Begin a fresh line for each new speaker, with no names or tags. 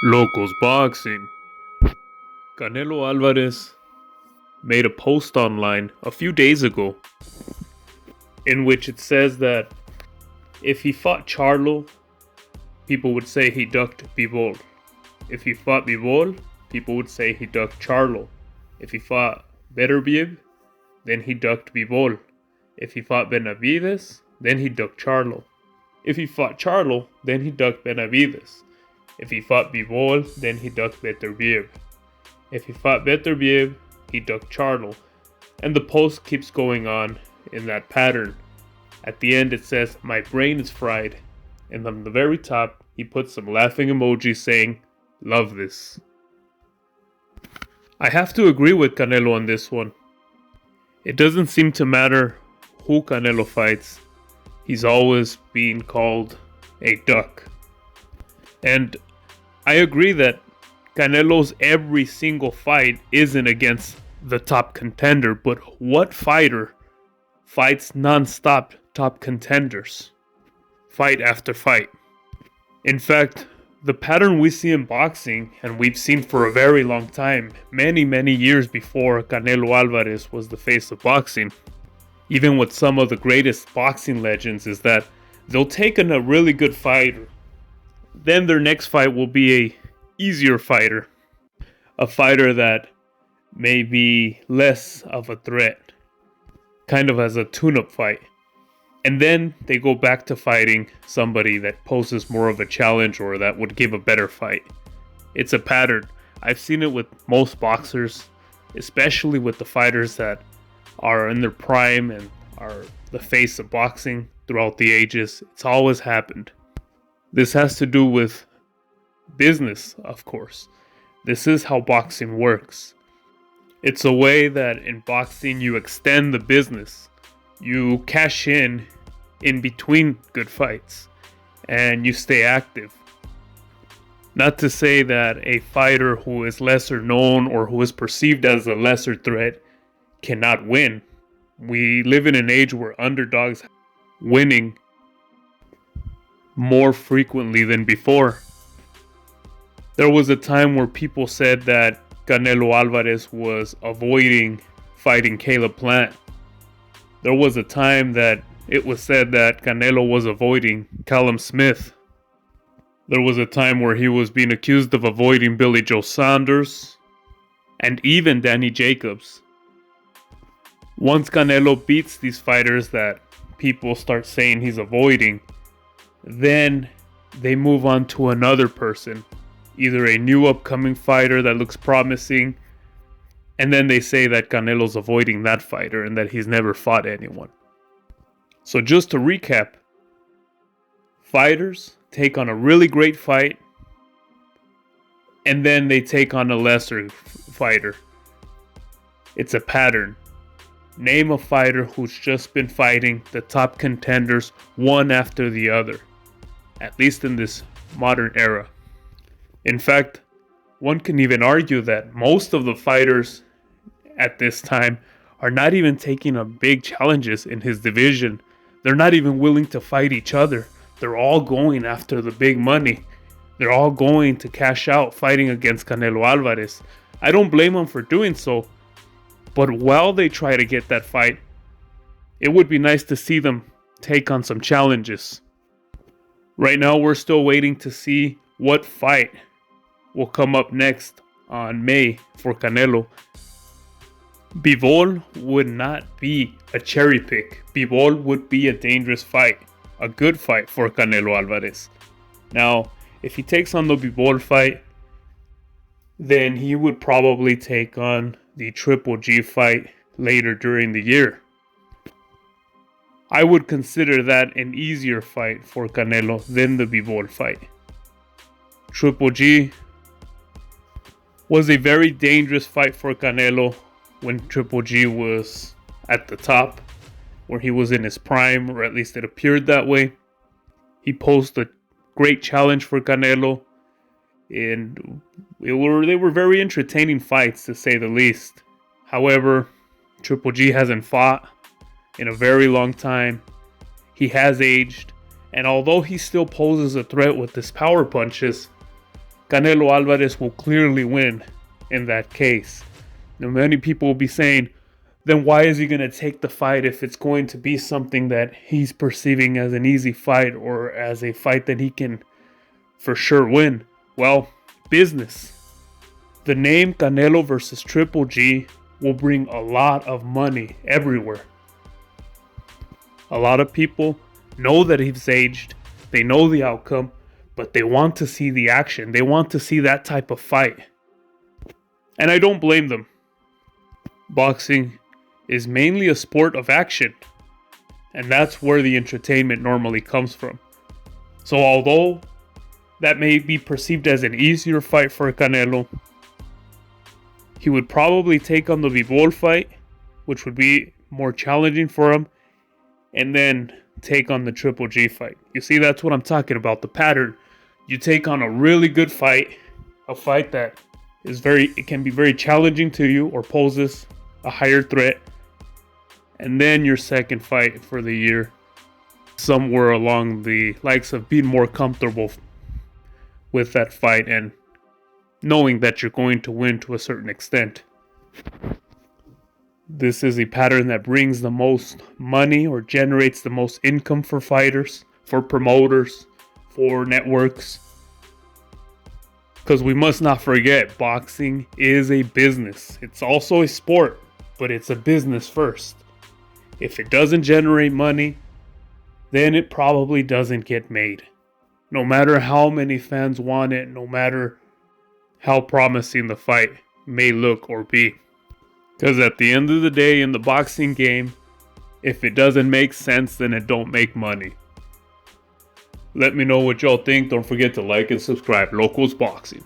Lokoz Boxing. Canelo Alvarez made a post online a few days ago in which it says that if he fought Charlo, people would say he ducked Bivol. If he fought Bivol, people would say he ducked Charlo. If he fought Beterbiev, then he ducked Bivol. If he fought Benavides, then he ducked Charlo. If he fought Charlo, then he ducked Benavides. If he fought Bivol, then he ducked Beterbiev. If he fought Beterbiev, he ducked Charlo. And the post keeps going on in that pattern. At the end it says, "My brain is fried." And on the very top, he puts some laughing emojis saying, "Love this." I have to agree with Canelo on this one. It doesn't seem to matter who Canelo fights. He's always being called a duck. And I agree that Canelo's every single fight isn't against the top contender, but what fighter fights non-stop top contenders, fight after fight? In fact, the pattern we see in boxing, and we've seen for a very long time, many years before Canelo Alvarez was the face of boxing, even with some of the greatest boxing legends, is that they'll take in a really good fighter. Then their next fight will be a easier fighter. A fighter that may be less of a threat. Kind of as a tune-up fight. And then they go back to fighting somebody that poses more of a challenge or that would give a better fight. It's a pattern. I've seen it with most boxers, especially with the fighters that are in their prime and are the face of boxing throughout the ages. It's always happened. This has to do with business, of course. This is how boxing works. It's a way that in boxing you extend the business. You cash in between good fights and you stay active. Not to say that a fighter who is lesser known or who is perceived as a lesser threat cannot win. We live in an age where underdogs winning more frequently than before. There was a time where people said that Canelo Alvarez was avoiding fighting Caleb Plant. There was a time that it was said that Canelo was avoiding Callum Smith. There was a time where he was being accused of avoiding Billy Joe Saunders and even Danny Jacobs. Once Canelo beats these fighters that people start saying he's avoiding, then they move on to another person, either a new upcoming fighter that looks promising, and then they say that Canelo's avoiding that fighter and that he's never fought anyone. So just to recap, fighters take on a really great fight, and then they take on a lesser fighter. It's a pattern. Name a fighter who's just been fighting the top contenders one after the other, at least in this modern era. In fact, one can even argue that most of the fighters at this time are not even taking on big challenges in his division. They're not even willing to fight each other. They're all going after the big money. They're all going to cash out fighting against Canelo Alvarez. I don't blame them for doing so. But while they try to get that fight, it would be nice to see them take on some challenges. Right now, we're still waiting to see what fight will come up next on May for Canelo. Bivol would not be a cherry pick. Bivol would be a dangerous fight, a good fight for Canelo Alvarez. Now, if he takes on the Bivol fight, then he would probably take on the Triple G fight later during the year. I would consider that an easier fight for Canelo than the Bivol fight. Triple G was a very dangerous fight for Canelo when Triple G was at the top, where he was in his prime, or at least it appeared that way. He posed a great challenge for Canelo, and they were very entertaining fights, to say the least. However, Triple G hasn't fought in a very long time. He has aged, and although he still poses a threat with his power punches, Canelo Alvarez will clearly win in that case. Now, many people will be saying, then why is he going to take the fight if it's going to be something that he's perceiving as an easy fight or as a fight that he can for sure win? Well, business. The name Canelo versus Triple G will bring a lot of money everywhere. A lot of people know that he's aged, they know the outcome, but they want to see the action. They want to see that type of fight. And I don't blame them. Boxing is mainly a sport of action, and that's where the entertainment normally comes from. So although that may be perceived as an easier fight for Canelo, he would probably take on the Bivol fight, which would be more challenging for him, and then take on the Triple G fight. You see, that's what I'm talking about, the pattern. You take on a really good fight, a fight that it can be very challenging to you or poses a higher threat, and then your second fight for the year, somewhere along the likes of being more comfortable with that fight and knowing that you're going to win to a certain extent. This is a pattern that brings the most money or generates the most income for fighters, for promoters, for networks. Because we must not forget, boxing is a business. It's also a sport, but it's a business first. If it doesn't generate money, then it probably doesn't get made. No matter how many fans want it, no matter how promising the fight may look or be. Because at the end of the day, in the boxing game, if it doesn't make sense, then it don't make money. Let me know what y'all think. Don't forget to like and subscribe. Lokoz Boxing.